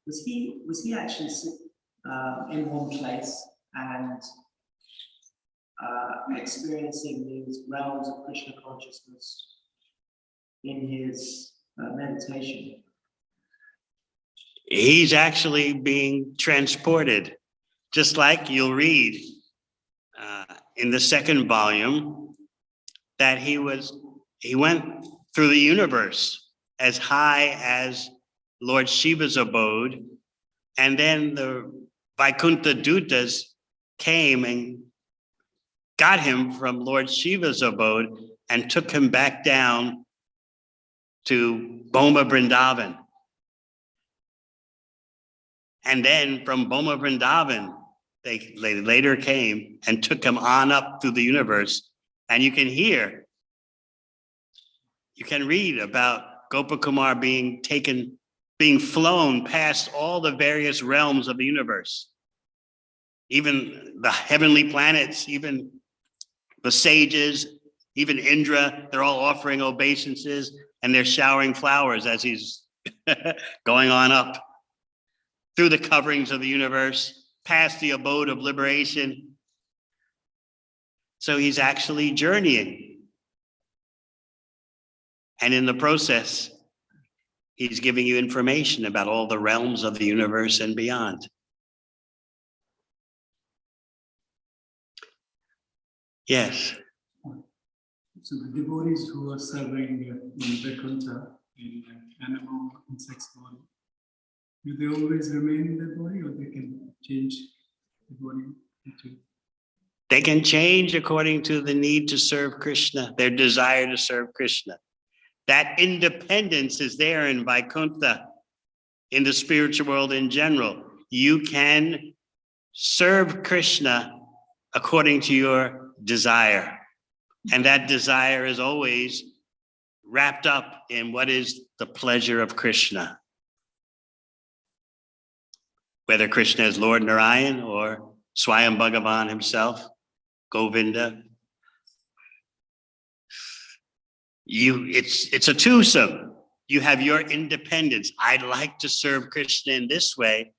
was he actually in one place and experiencing these realms of Krishna consciousness in his meditation? He's actually being transported, just like you'll read in the second volume that he went through the universe as high as Lord Shiva's abode, and then the Vaikuntha Dutas came and got him from Lord Shiva's abode and took him back down to Boma Vrindavan. And then from Boma Vrindavan, they later came and took him on up through the universe. And you can read about Gopakumar being flown past all the various realms of the universe. Even the heavenly planets, even the sages, even Indra, they're all offering obeisances and they're showering flowers as he's going on up through the coverings of the universe, past the abode of liberation. So he's actually journeying. And in the process, he's giving you information about all the realms of the universe and beyond. Yes. So the devotees who are serving in Vaikuntha, in animal insects body, do they always remain in their body, or they can change the body? They can change according to the need to serve Krishna, their desire to serve Krishna. That independence is there in Vaikuntha, in the spiritual world in general. You can serve Krishna according to your desire. And that desire is always wrapped up in what is the pleasure of Krishna. Whether Krishna is Lord Narayan or Swayam Bhagavan himself, Govinda. It's a twosome. You have your independence. I'd like to serve Krishna in this way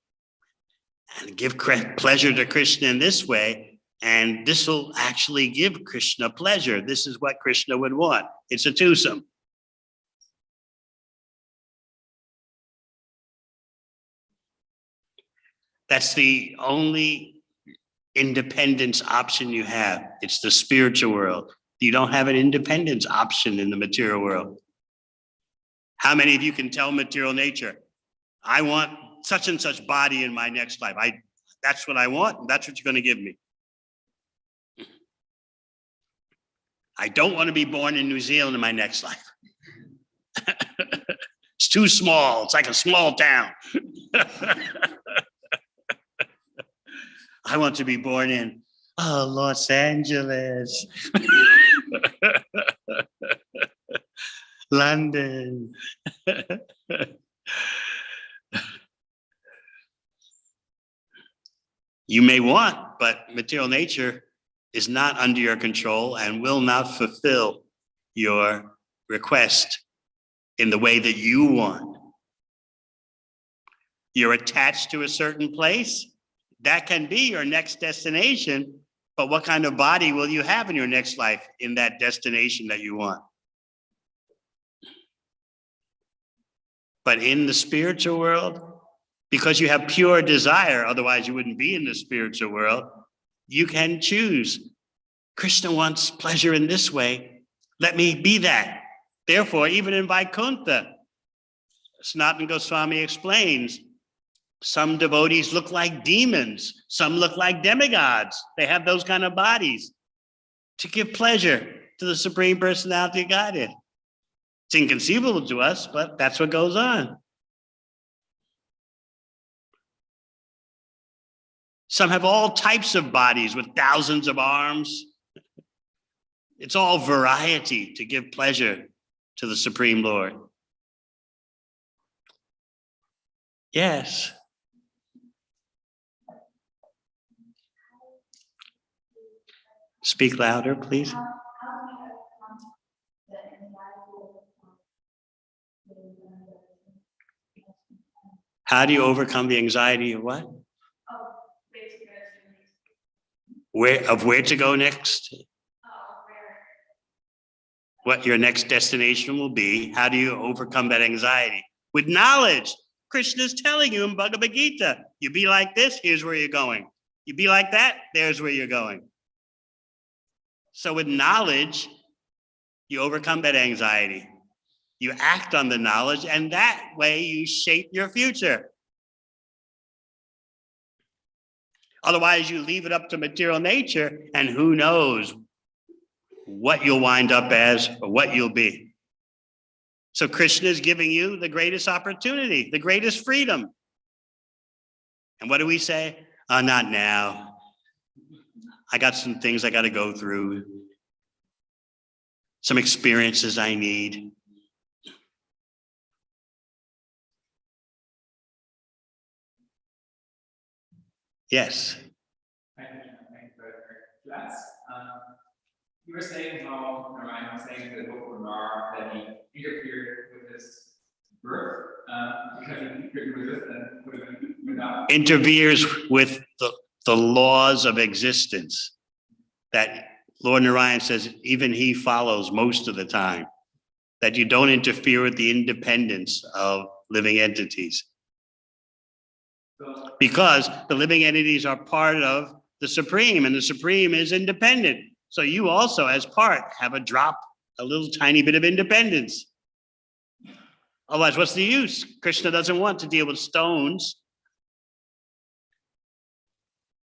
and give pleasure to Krishna in this way. And this will actually give Krishna pleasure. This is what Krishna would want. It's a twosome. That's the only independence option you have. It's the spiritual world. You don't have an independence option in the material world. How many of you can tell material nature, I want such and such body in my next life. That's what I want, and that's what you're going to give me. I don't want to be born in New Zealand in my next life. It's too small. It's like a small town. I want to be born in Los Angeles, London. You may want, but material nature is not under your control and will not fulfill your request in the way that you want. You're attached to a certain place. That can be your next destination, but what kind of body will you have in your next life in that destination that you want? But in the spiritual world, because you have pure desire, otherwise you wouldn't be in the spiritual world, you can choose. Krishna wants pleasure in this way. Let me be that. Therefore, even in Vaikuntha, Sanatana Goswami explains, some devotees look like demons. Some look like demigods. They have those kind of bodies to give pleasure to the Supreme Personality of Godhead. It's inconceivable to us, but that's what goes on. Some have all types of bodies with thousands of arms. It's all variety to give pleasure to the Supreme Lord. Yes. Speak louder, please. How do you overcome the anxiety of what? Where to go next? What your next destination will be. How do you overcome that anxiety? With knowledge. Krishna's telling you in Bhagavad Gita, you be like this, here's where you're going. You be like that, there's where you're going. So with knowledge, you overcome that anxiety. You act on the knowledge, and that way you shape your future. Otherwise, you leave it up to material nature, and who knows what you'll wind up as or what you'll be. So Krishna is giving you the greatest opportunity, the greatest freedom. And what do we say? Oh, not now. I got some things I got to go through, some experiences I need. Yes. Thank you for the class. You were saying how Narayan was saying that Gopalnar that he interfered with his birth because he couldn't resist and without Interferes with the laws of existence that Lord Narayan says even he follows most of the time. that you don't interfere with the independence of living entities. Because the living entities are part of the Supreme, and the Supreme is independent. So you also, as part, have a little tiny bit of independence. Otherwise, what's the use? Krishna doesn't want to deal with stones.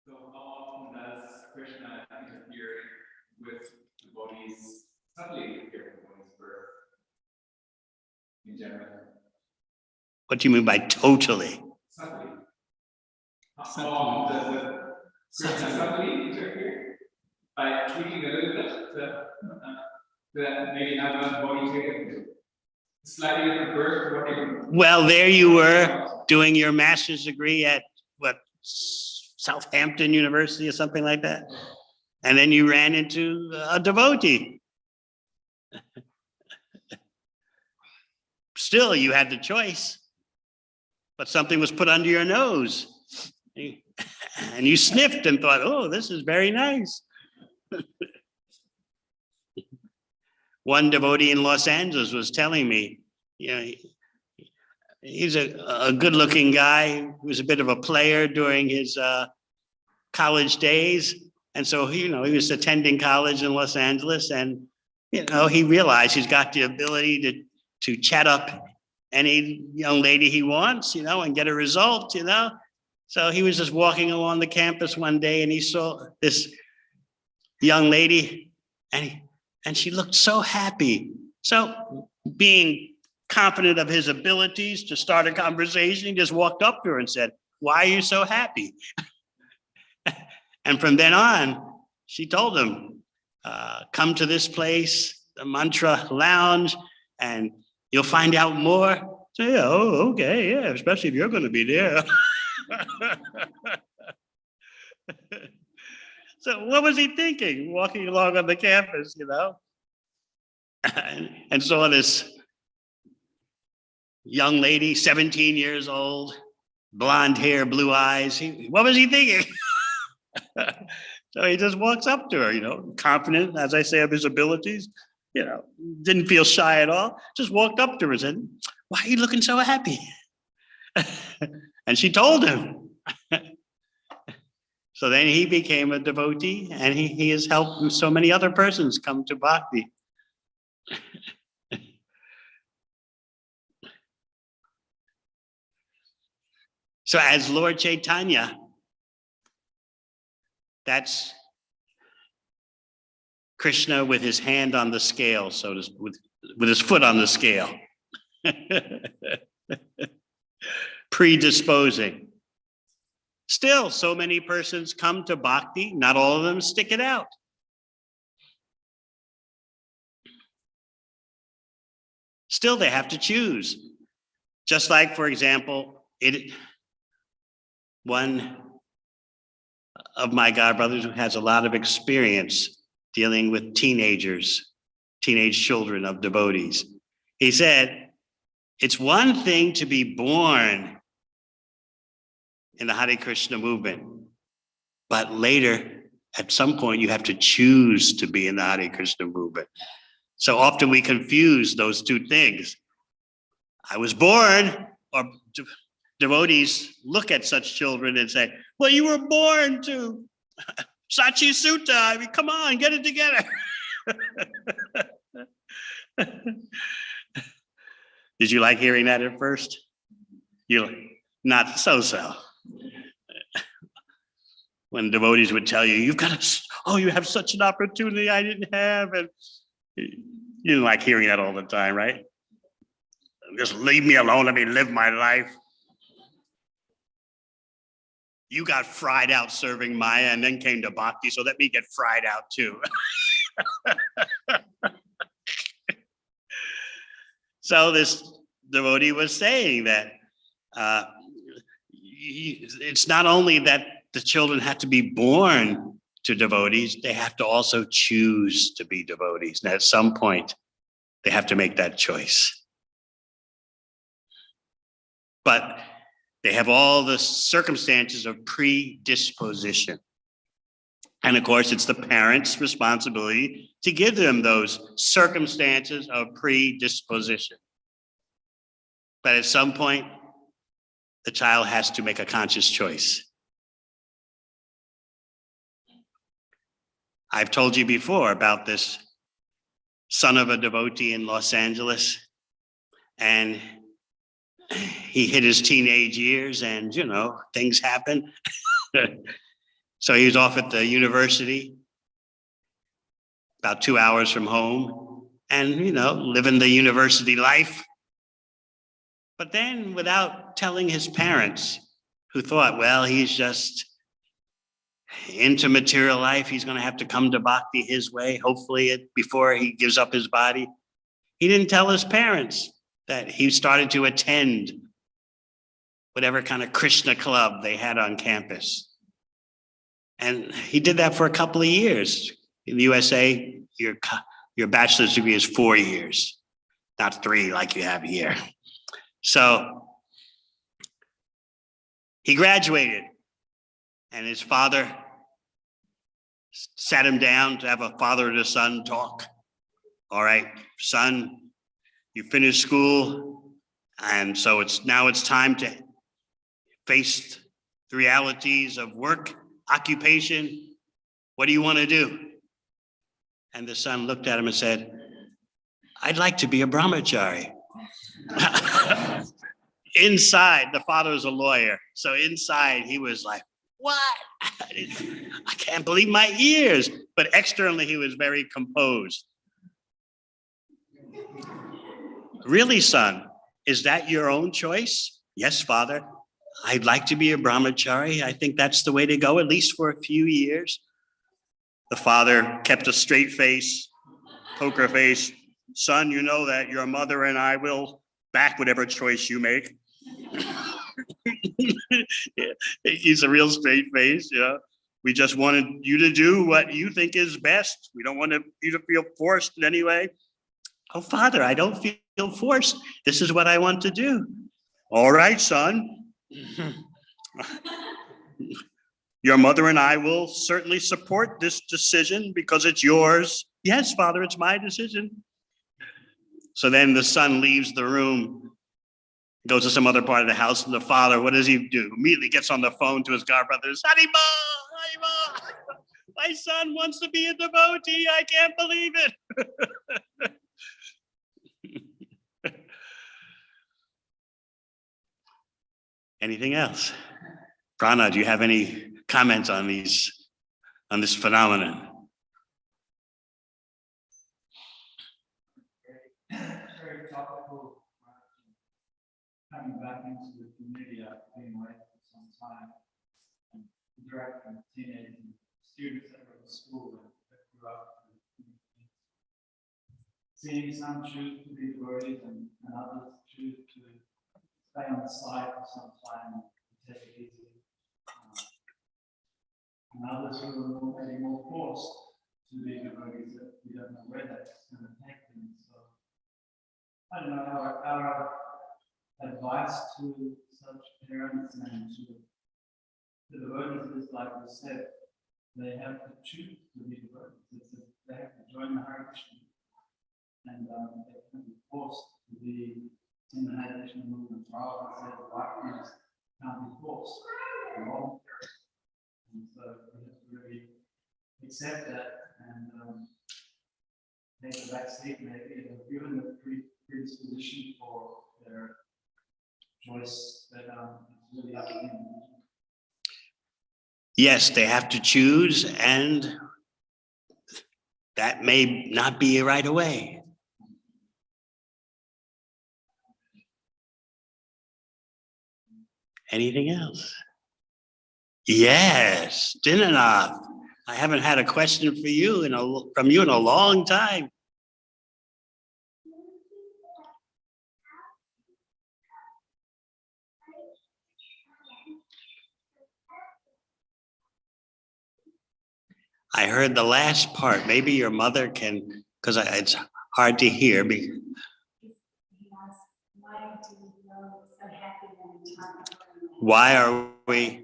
So how often does Krishna interfere with devotees, subtly interfere with devotees' birth in general? What do you mean by totally? Subtly. How often does Krishna subtly interfere? By tweaking a little bit, that maybe not a devotee take slightly different birth to what they. Well, there you were doing your master's degree at what, Southampton University or something like that, and then you ran into a devotee. Still, you had the choice, but something was put under your nose, and you sniffed and thought, "Oh, this is very nice." One devotee in Los Angeles was telling me, he's a good-looking guy who was a bit of a player during his college days. And so, he was attending college in Los Angeles, and, he realized he's got the ability to chat up any young lady he wants, and get a result, So he was just walking along the campus one day, and he saw this young lady, and she looked so happy. So being confident of his abilities to start a conversation, he just walked up to her and said, "Why are you so happy?" And from then on, she told him, "Come to this place, the Mantra Lounge, and you'll find out more." So, yeah, oh, okay, yeah, especially if you're going to be there. So what was he thinking, walking along on the campus, and saw this young lady, 17 years old, blonde hair, blue eyes. What was he thinking? So he just walks up to her, confident, as I say, of his abilities, didn't feel shy at all, just walked up to her and said, "Why are you looking so happy?" And she told him. So then he became a devotee, and he has helped so many other persons come to bhakti. So as Lord Chaitanya, that's Krishna with his hand on the scale, with his foot on the scale, predisposing. Still, so many persons come to bhakti, not all of them stick it out. Still, they have to choose. Just like, for example, one of my godbrothers who has a lot of experience dealing with teenage children of devotees. He said, it's one thing to be born in the Hare Krishna movement, but later, at some point, you have to choose to be in the Hare Krishna movement. So often we confuse those two things. I was born, or devotees look at such children and say, "Well, you were born to Sachi Sutta. I mean, come on, get it together." Did you like hearing that at first? Not so. When devotees would tell you, you have such an opportunity I didn't have, and you didn't like hearing that all the time, right? Just leave me alone, let me live my life. You got fried out serving Maya and then came to bhakti, so let me get fried out too. So this devotee was saying that it's not only that the children have to be born to devotees, they have to also choose to be devotees. And at some point, they have to make that choice. But they have all the circumstances of predisposition. And of course, it's the parent's responsibility to give them those circumstances of predisposition. But at some point, the child has to make a conscious choice. I've told you before about this son of a devotee in Los Angeles, and he hit his teenage years, and things happen. So he was off at the university, about 2 hours from home, and living the university life. But then, without telling his parents, who thought, well, he's just into material life, he's going to have to come to bhakti his way, hopefully before he gives up his body. He didn't tell his parents that he started to attend whatever kind of Krishna club they had on campus. And he did that for a couple of years. In the USA, your bachelor's degree is 4 years, not 3 like you have here. So he graduated, and his father sat him down to have a father and a son talk. All right, son, you finished school, and so now it's time to face the realities of work, occupation. What do you want to do? And the son looked at him and said, I'd like to be a brahmachari. Inside, the father was a lawyer. So inside, he was like, what? I can't believe my ears. But externally, he was very composed. Really, son, is that your own choice? Yes, father. I'd like to be a brahmachari. I think that's the way to go, at least for a few years. The father kept a straight face, poker face. Son, you know that your mother and I will back whatever choice you make. Yeah, he's a real straight face. We just wanted you to do what you think is best. We don't want you to feel forced in any way. Oh, father, I don't feel forced. This is what I want to do. All right, son. Your mother and I will certainly support this decision because it's yours. Yes, father, it's my decision. So then the son leaves the room, goes to some other part of the house, and the father, what does he do? Immediately gets on the phone to his godbrothers. Haribo, Haribo, my son wants to be a devotee. I can't believe it. Anything else? Prana, do you have any comments on this phenomenon? Very topical. Coming back into the community after being away for some time, and interacting with teenagers and students that were in school that grew up in the community. Seeing some choose to be devotees and others choose to stay on the side for some time and take it easy. And others who are maybe more forced to be devotees that we don't know where that's going to take them. So I don't know, our advice to such parents and to the devotees is, like we said, they have to choose to be devotees. They have to join the Hare Krishna, and they can be forced to be in the Hare Krishna movement. Rather than say the bhaktis can't be forced. And so we have to really accept that and take the back seat maybe, and given the predisposition for their choice, that it's really up to them. Yes, they have to choose, and that may not be right away. Anything else? Yes, Dinanath. I haven't had a question for you from you in a long time. I heard the last part. Maybe your mother can, because it's hard to hear. Why are we?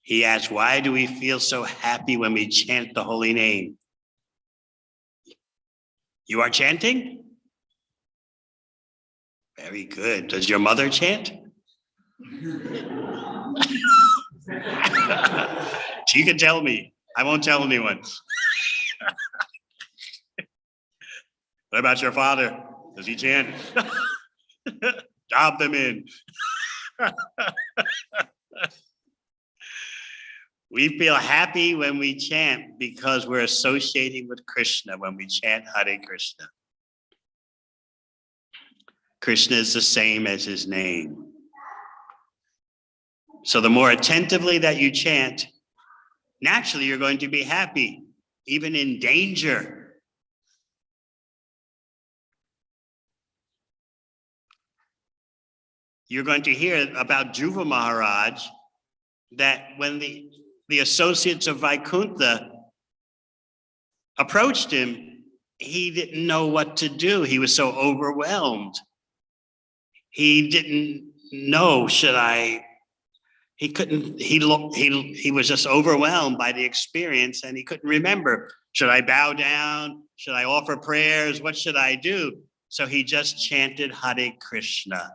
He asked, why do we feel so happy when we chant the holy name? You are chanting? Very good. Does your mother chant? She can tell me. I won't tell anyone. What about your father? Does he chant? Drop them in. We feel happy when we chant because we're associating with Krishna when we chant Hare Krishna. Krishna is the same as his name. So the more attentively that you chant, naturally you're going to be happy, even in danger. You're going to hear about Dhruva Maharaj, that when the associates of Vaikuntha approached him, he didn't know what to do. He was so overwhelmed. He didn't know, he couldn't, he was just overwhelmed by the experience and he couldn't remember. Should I bow down? Should I offer prayers? What should I do? So he just chanted Hare Krishna,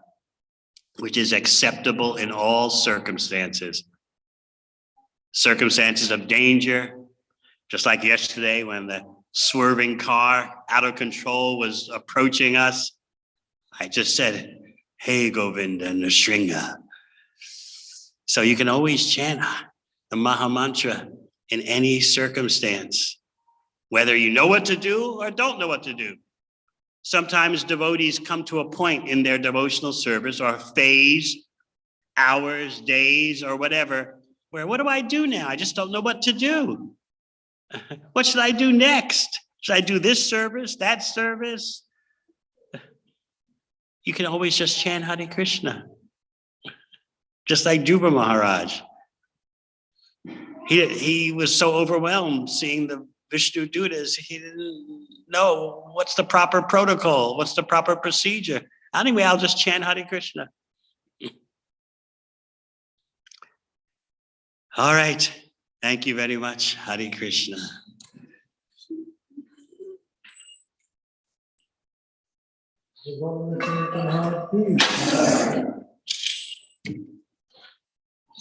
which is acceptable in all circumstances. Circumstances of danger, just like yesterday when the swerving car out of control was approaching us. I just said, hey, Govinda Nrsimha. So you can always chant the Maha Mantra in any circumstance, whether you know what to do or don't know what to do. Sometimes devotees come to a point in their devotional service or phase, hours, days, or whatever, where what do I do now? I just don't know what to do. What should I do next? Should I do this service, that service? You can always just chant Hare Krishna. Just like Dhruva Maharaj. He was so overwhelmed seeing the Vishnu Dutas, he didn't know what's the proper protocol, what's the proper procedure. Anyway, I'll just chant Hare Krishna. All right. Thank you very much. Hare Krishna. Devamrita Swami I SB.